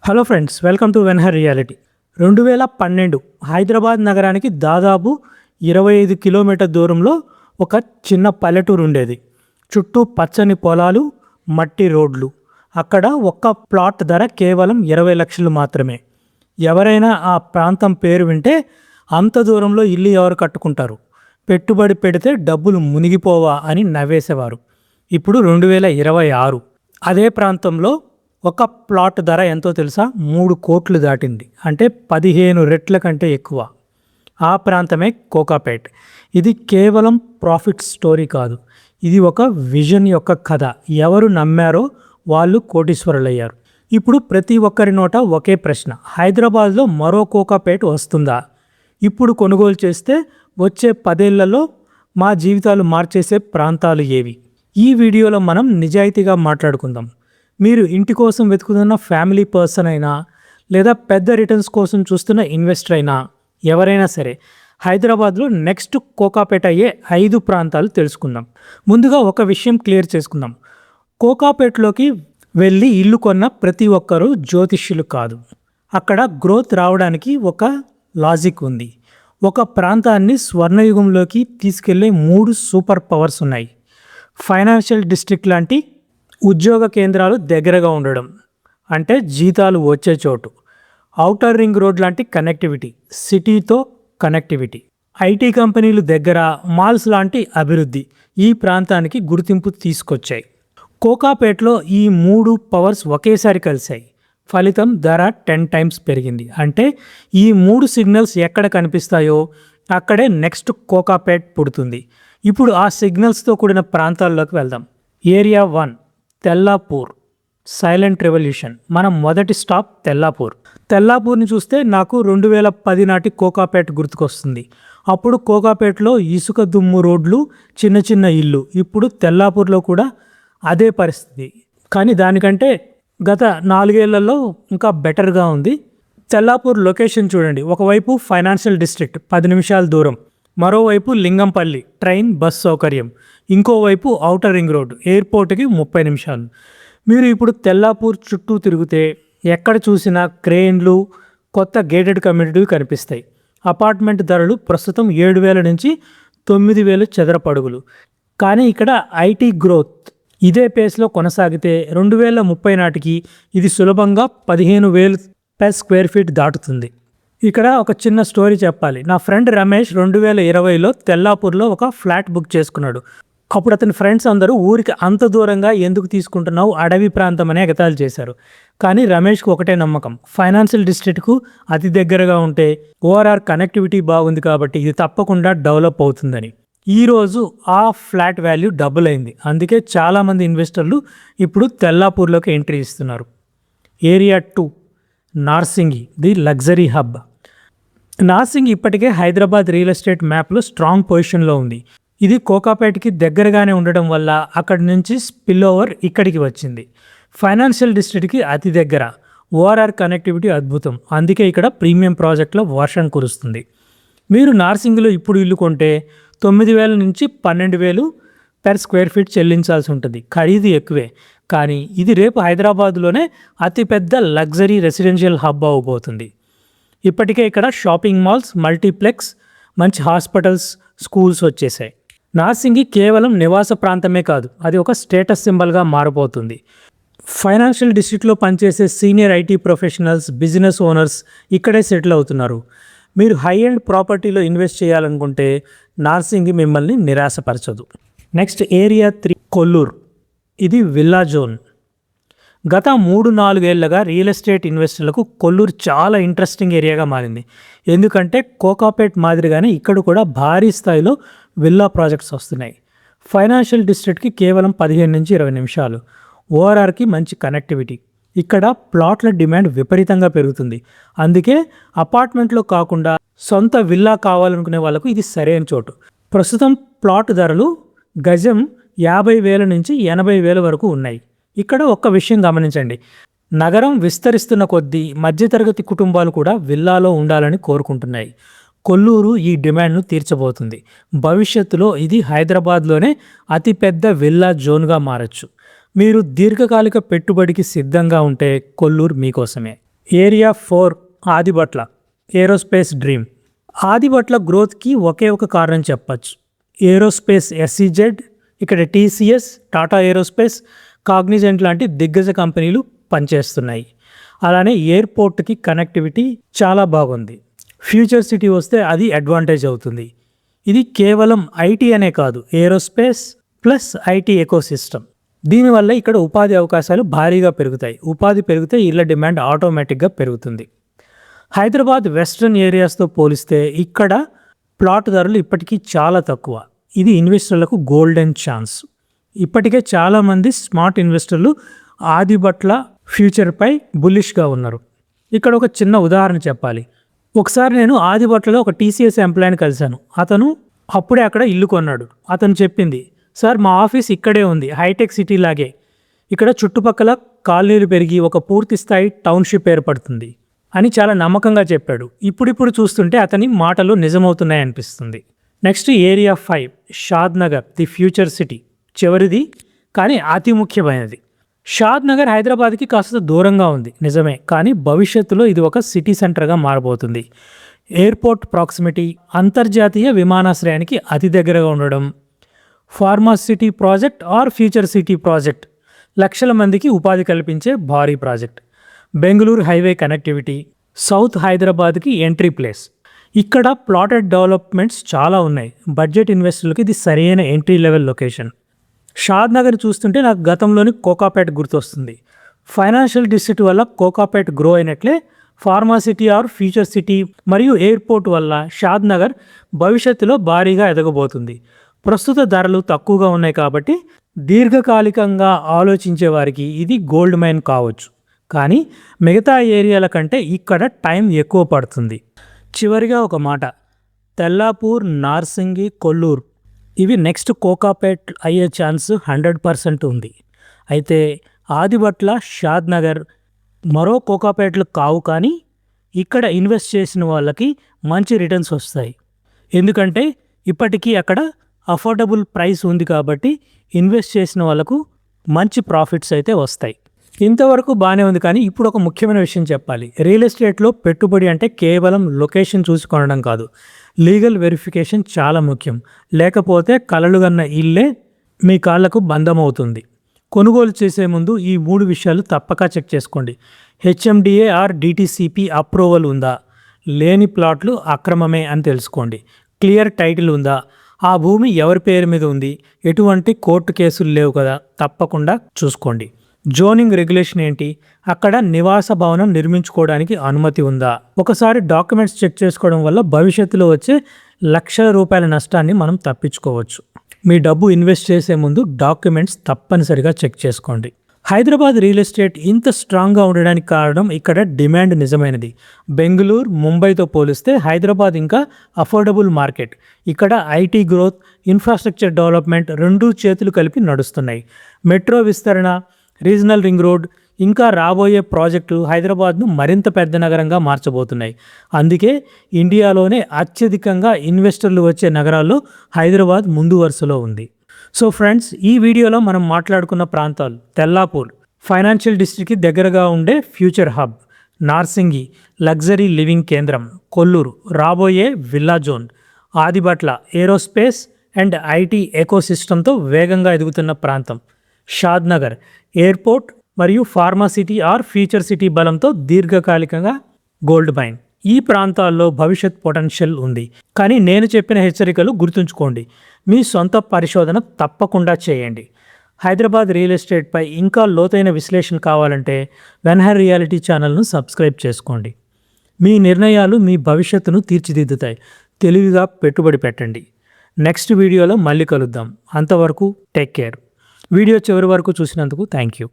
Hello friends, welcome to వెన్హర్ reality. 2012 Hyderabad నగరానికి దాదాపు 25 కిలోమీటర్ దూరంలో ఒక చిన్న పల్లెటూరు ఉండేది. చుట్టూ పచ్చని పొలాలు, మట్టి రోడ్లు. అక్కడ ఒక్క ప్లాట్ ధర కేవలం 20 లక్షలు మాత్రమే. ఎవరైనా ఆ ప్రాంతం పేరు వింటే అంత దూరంలో ఇల్లు ఎవరు కట్టుకుంటారు, పెట్టుబడి పెడితే డబ్బులు మునిగిపోవా అని నవ్వేసేవారు. ఇప్పుడు 2026 అదే ప్రాంతంలో ఒక ప్లాట్ ధర ఎంతో తెలుసా? 3 కోట్లు దాటింది. అంటే 15 రెట్ల కంటే ఎక్కువ. ఆ ప్రాంతమే కోకాపేట్. ఇది కేవలం ప్రాఫిట్ స్టోరీ కాదు, ఇది ఒక విజన్ యొక్క కథ. ఎవరు నమ్మారో వాళ్ళు కోటీశ్వరులయ్యారు. ఇప్పుడు ప్రతి ఒక్కరి నోట ఒకే ప్రశ్న: హైదరాబాద్లో మరో కోకాపేట్ వస్తుందా? ఇప్పుడు కొనుగోలు చేస్తే వచ్చే 10 ఏళ్లలో మా జీవితాలు మార్చేసే ప్రాంతాలు ఏవి? ఈ వీడియోలో మనం నిజాయితీగా మాట్లాడుకుందాం. మీరు ఇంటి కోసం వెతుకుతున్న ఫ్యామిలీ పర్సన్ అయినా, లేదా పెద్ద రిటర్న్స్ కోసం చూస్తున్న ఇన్వెస్టర్ అయినా, ఎవరైనా సరే హైదరాబాద్లో నెక్స్ట్ కోకాపేట అయ్యే 5 ప్రాంతాలు తెలుసుకుందాం. ముందుగా ఒక విషయం క్లియర్ చేసుకుందాం. కోకాపేటలోకి వెళ్ళి ఇల్లు కొన్న ప్రతి ఒక్కరూ జ్యోతిష్యులు కాదు. అక్కడ గ్రోత్ రావడానికి ఒక లాజిక్ ఉంది. ఒక ప్రాంతాన్ని స్వర్ణయుగంలోకి తీసుకెళ్లే 3 సూపర్ పవర్స్ ఉన్నాయి. ఫైనాన్షియల్ డిస్ట్రిక్ట్ లాంటి ఉద్యోగ కేంద్రాలు దగ్గరగా ఉండడం, అంటే జీతాలు వచ్చే చోటు. ఔటర్ రింగ్ రోడ్ లాంటి కనెక్టివిటీ, సిటీతో కనెక్టివిటీ. ఐటీ కంపెనీలు దగ్గర, మాల్స్ లాంటి అభివృద్ధి ఈ ప్రాంతానికి గుర్తింపు తీసుకొచ్చాయి. కోకాపేట్లో ఈ 3 పవర్స్ ఒకేసారి కలిశాయి. ఫలితం ధర 10 టైమ్స్ పెరిగింది. అంటే ఈ 3 సిగ్నల్స్ ఎక్కడ కనిపిస్తాయో అక్కడే నెక్స్ట్ కోకాపేట్ పుడుతుంది. ఇప్పుడు ఆ సిగ్నల్స్తో కూడిన ప్రాంతాల్లోకి వెళ్దాం. Area 1 Tellapur, silent revolution. మనం మొదటి స్టాప్ తెల్లాపూర్. తెల్లాపూర్ని చూస్తే నాకు 2010 నాటి కోకాపేట్ గుర్తుకొస్తుంది. అప్పుడు కోకాపేట్లో ఇసుక దుమ్ము రోడ్లు, చిన్న చిన్న ఇల్లు. ఇప్పుడు తెల్లాపూర్లో కూడా అదే పరిస్థితి, కానీ దానికంటే గత 4 ఏళ్లలో ఇంకా బెటర్గా ఉంది. తెల్లాపూర్ లొకేషన్ చూడండి. ఒకవైపు ఫైనాన్షియల్ డిస్ట్రిక్ట్ 10 నిమిషాల దూరం, మరోవైపు లింగంపల్లి ట్రైన్ బస్ సౌకర్యం, ఇంకోవైపు ఔటర్ రింగ్ రోడ్, ఎయిర్పోర్ట్కి 30 నిమిషాలు. మీరు ఇప్పుడు తెల్లాపూర్ చుట్టూ తిరిగితే ఎక్కడ చూసినా క్రేన్లు, కొత్త గేటెడ్ కమ్యూనిటీ కనిపిస్తాయి. అపార్ట్మెంట్ ధరలు ప్రస్తుతం 7,000 నుంచి 9,000 చదరపు అడుగులు. కానీ ఇక్కడ ఐటీ గ్రోత్ ఇదే పేస్లో కొనసాగితే 2030 నాటికి ఇది సులభంగా 15,000 per స్క్వేర్ ఫీట్ దాటుతుంది. ఇక్కడ ఒక చిన్న స్టోరీ చెప్పాలి. నా ఫ్రెండ్ రమేష్ 2020లో తెల్లాపూర్లో ఒక ఫ్లాట్ బుక్ చేసుకున్నాడు. అప్పుడు అతని ఫ్రెండ్స్ అందరూ ఊరికి అంత దూరంగా ఎందుకు తీసుకుంటున్నావు, అడవి ప్రాంతం అనే ఎగతాళి చేశారు. కానీ రమేష్కు ఒకటే నమ్మకం: ఫైనాన్షియల్ డిస్ట్రిక్ట్కు అతి దగ్గరగా ఉంటే ఓఆర్ఆర్ కనెక్టివిటీ బాగుంది కాబట్టి ఇది తప్పకుండా డెవలప్ అవుతుందని. ఈరోజు ఆ ఫ్లాట్ వాల్యూ డబుల్ అయింది. అందుకే చాలామంది ఇన్వెస్టర్లు ఇప్పుడు తెల్లాపూర్లోకి ఎంట్రీ ఇస్తున్నారు. Area 2 Narsingi, the luxury hub. Narsingi ఇప్పటికే హైదరాబాద్ రియల్ ఎస్టేట్ మ్యాప్లో స్ట్రాంగ్ పొజిషన్లో ఉంది. ఇది కోకాపేట్కి దగ్గరగానే ఉండడం వల్ల అక్కడి నుంచి స్పిల్ ఓవర్ ఇక్కడికి వచ్చింది. ఫైనాన్షియల్ డిస్ట్రిక్ట్కి అతి దగ్గర, ఓఆర్ఆర్ కనెక్టివిటీ అద్భుతం. అందుకే ఇక్కడ ప్రీమియం ప్రాజెక్ట్లో వర్షం కురుస్తుంది. మీరు నార్సింగిలో ఇప్పుడు ఇల్లు కొంటే 9,000 నుంచి 12,000 per స్క్వేర్ ఫీట్ చెల్లించాల్సి ఉంటుంది. ఖరీదు ఎక్కువే, కానీ ఇది రేపు హైదరాబాద్లోనే అతిపెద్ద లగ్జరీ రెసిడెన్షియల్ హబ్ అవబోతుంది. ఇప్పటికే ఇక్కడ షాపింగ్ మాల్స్, మల్టీప్లెక్స్, మంచి హాస్పిటల్స్, స్కూల్స్ వచ్చేసాయి. నార్సింగి కేవలం నివాస ప్రాంతమే కాదు, అది ఒక స్టేటస్ సింబల్గా మారబోతుంది. ఫైనాన్షియల్ డిస్ట్రిక్ట్లో పనిచేసే senior IT professionals, business owners ఇక్కడే సెటిల్ అవుతున్నారు. మీరు హై ఎండ్ ప్రాపర్టీలో ఇన్వెస్ట్ చేయాలనుకుంటే నార్సింగి మిమ్మల్ని నిరాశపరచదు. Next area 3 Kolluru. ఇది విల్లా జోన్. గత 3-4 ఏళ్లుగా రియల్ ఎస్టేట్ ఇన్వెస్టర్లకు కొల్లూరు చాలా ఇంట్రెస్టింగ్ ఏరియాగా మారింది. ఎందుకంటే కోకాపేట్ మాదిరిగానే ఇక్కడ కూడా భారీ స్థాయిలో విల్లా ప్రాజెక్ట్స్ వస్తున్నాయి. ఫైనాన్షియల్ డిస్ట్రిక్ట్కి కేవలం 15 నుంచి 20 నిమిషాలు. ఓఆర్ఆర్కి మంచి కనెక్టివిటీ. ఇక్కడ ప్లాట్ల డిమాండ్ విపరీతంగా పెరుగుతుంది. అందుకే అపార్ట్మెంట్లో కాకుండా సొంత విల్లా కావాలనుకునే వాళ్ళకు ఇది సరైన చోటు. ప్రస్తుతం ప్లాట్ ధరలు గజం 50,000 నుంచి 80,000 వరకు ఉన్నాయి. ఇక్కడ ఒక్క విషయం గమనించండి. నగరం విస్తరిస్తున్న కొద్దీ మధ్యతరగతి కుటుంబాలు కూడా విల్లాలో ఉండాలని కోరుకుంటున్నాయి. కొల్లూరు ఈ డిమాండ్ను తీర్చబోతుంది. భవిష్యత్తులో ఇది హైదరాబాద్లోనే అతిపెద్ద విల్లా జోన్గా మారచ్చు. మీరు దీర్ఘకాలిక పెట్టుబడికి సిద్ధంగా ఉంటే కొల్లూరు మీకోసమే. Area 4 Adibatla aerospace dream. Adibatla గ్రోత్కి ఒకే ఒక కారణం చెప్పచ్చు. ఏరోస్పేస్ ఎస్ఈజెడ్, ఇక్కడ టీసీఎస్, టాటా ఏరోస్పేస్, కాగ్నిజెంట్ లాంటి దిగ్గజ కంపెనీలు పనిచేస్తున్నాయి. అలానే ఎయిర్పోర్ట్కి కనెక్టివిటీ చాలా బాగుంది. ఫ్యూచర్ సిటీ వస్తే అది అడ్వాంటేజ్ అవుతుంది. ఇది కేవలం ఐటీ అనే కాదు, ఏరోస్పేస్ ప్లస్ ఐటీ ఎకోసిస్టమ్. దీనివల్ల ఇక్కడ ఉపాధి అవకాశాలు భారీగా పెరుగుతాయి. ఉపాధి పెరిగితే ఇళ్ల డిమాండ్ ఆటోమేటిక్గా పెరుగుతుంది. హైదరాబాద్ వెస్ట్రన్ ఏరియాస్తో పోలిస్తే ఇక్కడ ప్లాట్ ధరలు ఇప్పటికీ చాలా తక్కువ. ఇది ఇన్వెస్టర్లకు గోల్డెన్ ఛాన్స్. ఇప్పటికే చాలామంది స్మార్ట్ ఇన్వెస్టర్లు ఆదిబట్ల ఫ్యూచర్పై బుల్లిష్గా ఉన్నారు. ఇక్కడ ఒక చిన్న ఉదాహరణ చెప్పాలి. ఒకసారి నేను ఆదిబట్లలో ఒక టీసీఎస్ ఎంప్లాయీని కలిశాను. అతను అప్పుడే అక్కడ ఇల్లు కొన్నాడు. అతను చెప్పింది, సార్ మా ఆఫీస్ ఇక్కడే ఉంది, హైటెక్ సిటీ లాగే. ఇక్కడ చుట్టుపక్కల కాలనీలు పెరిగి ఒక పూర్తి స్థాయి టౌన్షిప్ ఏర్పడుతుంది అని చాలా నమ్మకంగా చెప్పాడు. ఇప్పుడిప్పుడు చూస్తుంటే అతని మాటలు నిజమవుతున్నాయి అనిపిస్తుంది. Next area 5 Shad Nagar, the future city. చివరిది కానీ అతి ముఖ్యమైనది. షాద్ నగర్ హైదరాబాద్కి కాస్త దూరంగా ఉంది నిజమే, కానీ భవిష్యత్తులో ఇది ఒక సిటీ సెంటర్గా మారబోతుంది. ఎయిర్పోర్ట్ ప్రాక్సిమిటీ, అంతర్జాతీయ విమానాశ్రయానికి అతి దగ్గరగా ఉండడం, pharma city project or future city project, లక్షల మందికి ఉపాధి కల్పించే భారీ project. Bengaluru highway connectivity, south హైదరాబాద్కి ఎంట్రీ ప్లేస్. ఇక్కడ ప్లాటెడ్ డెవలప్మెంట్స్ చాలా ఉన్నాయి. బడ్జెట్ ఇన్వెస్టర్లకి ఇది సరైన entry level location. Shad Nagar చూస్తుంటే నాకు గతంలోని కోకాపేట్ గుర్తొస్తుంది. ఫైనాన్షియల్ డిస్ట్రిక్ట్ వల్ల కోకాపేట్ గ్రో అయినట్లే pharma city or future city మరియు ఎయిర్పోర్ట్ వల్ల షాద్ నగర్ భవిష్యత్తులో భారీగా ఎదగబోతుంది. ప్రస్తుత ధరలు తక్కువగా ఉన్నాయి కాబట్టి దీర్ఘకాలికంగా ఆలోచించే వారికి ఇది గోల్డ్ మైన్ కావచ్చు. కానీ మిగతా ఏరియాల కంటే ఇక్కడ టైం ఎక్కువ పడుతుంది. చివరిగా ఒక మాట, తెల్లాపూర్, నార్సింగి, కొల్లూరు ఇవి నెక్స్ట్ కోకాపేట్ అయ్యే ఛాన్స్ 100% ఉంది. అయితే ఆదిబట్ల, షాద్ నగర్ మరో కోకాపేట్లు కావు, కానీ ఇక్కడ ఇన్వెస్ట్ చేసిన వాళ్ళకి మంచి రిటర్న్స్ వస్తాయి. ఎందుకంటే ఇప్పటికీ అక్కడ అఫోర్డబుల్ ప్రైస్ ఉంది కాబట్టి ఇన్వెస్ట్ చేసిన వాళ్ళకు మంచి ప్రాఫిట్స్ అయితే వస్తాయి. ఇంతవరకు బాగానే ఉంది, కానీ ఇప్పుడు ఒక ముఖ్యమైన విషయం చెప్పాలి. రియల్ ఎస్టేట్లో పెట్టుబడి అంటే కేవలం లొకేషన్ చూసి కొనడం కాదు, లీగల్ వెరిఫికేషన్ చాలా ముఖ్యం. లేకపోతే కలలుగన్న ఇల్లే మీ కాళ్లకు బంధమవుతుంది. కొనుగోలు చేసే ముందు ఈ 3 విషయాలు తప్పక చెక్ చేసుకోండి. హెచ్ఎండిఏ ఆర్ డిటిసిపి అప్రూవల్ ఉందా, లేని ప్లాట్లు అక్రమమే అని తెలుసుకోండి. క్లియర్ టైటిల్ ఉందా, ఆ భూమి ఎవరి పేరు మీద ఉంది, ఎటువంటి కోర్టు కేసులు లేవు కదా, తప్పకుండా చూసుకోండి. జోనింగ్ రెగ్యులేషన్ ఏంటి, అక్కడ నివాస భవనం నిర్మించుకోవడానికి అనుమతి ఉందా. ఒకసారి డాక్యుమెంట్స్ చెక్ చేసుకోవడం వల్ల భవిష్యత్తులో వచ్చే లక్షల రూపాయల నష్టాన్ని మనం తప్పించుకోవచ్చు. మీ డబ్బు ఇన్వెస్ట్ చేసే ముందు డాక్యుమెంట్స్ తప్పనిసరిగా చెక్ చేసుకోండి. హైదరాబాద్ రియల్ ఎస్టేట్ ఇంత స్ట్రాంగ్గా ఉండడానికి కారణం ఇక్కడ డిమాండ్ నిజమైనది. బెంగళూరు, ముంబైతో పోలిస్తే హైదరాబాద్ ఇంకా అఫోర్డబుల్ మార్కెట్. ఇక్కడ ఐటీ గ్రోత్, ఇన్ఫ్రాస్ట్రక్చర్ డెవలప్మెంట్ రెండూ చేతులు కలిపి నడుస్తున్నాయి. మెట్రో విస్తరణ, రీజనల్ రింగ్ రోడ్, ఇంకా రాబోయే ప్రాజెక్టులు హైదరాబాద్ను మరింత పెద్ద నగరంగా మార్చబోతున్నాయి. అందుకే ఇండియాలోనే అత్యధికంగా ఇన్వెస్టర్లు వచ్చే నగరాల్లో హైదరాబాద్ ముందు వరుసలో ఉంది. సో ఫ్రెండ్స్, ఈ వీడియోలో మనం మాట్లాడుకున్న ప్రాంతాలు: తెల్లాపూర్ ఫైనాన్షియల్ డిస్ట్రిక్ట్కి దగ్గరగా ఉండే future hub, Narsingi luxury living కేంద్రం, కొల్లూరు రాబోయే villa zone, Adibatla aerospace and IT ఎకోసిస్టమ్తో వేగంగా ఎదుగుతున్న ప్రాంతం, షాద్ నగర్ ఎయిర్పోర్ట్ మరియు pharma city or future city బలంతో దీర్ఘకాలికంగా గోల్డ్ మైన్. ఈ ప్రాంతాల్లో భవిష్యత్ పొటెన్షియల్ ఉంది. కానీ నేను చెప్పిన హెచ్చరికలు గుర్తుంచుకోండి. మీ సొంత పరిశోధన తప్పకుండా చేయండి. హైదరాబాద్ రియల్ ఎస్టేట్పై ఇంకా లోతైన విశ్లేషణ కావాలంటే వెన్హర్ రియాలిటీ ఛానల్ను సబ్స్క్రైబ్ చేసుకోండి. మీ నిర్ణయాలు మీ భవిష్యత్తును తీర్చిదిద్దుతాయి. తెలివిగా పెట్టుబడి పెట్టండి. నెక్స్ట్ వీడియోలో మళ్ళీ కలుద్దాం. అంతవరకు టేక్ కేర్. వీడియో చివరి వరకు చూసినందుకు థ్యాంక్ యూ.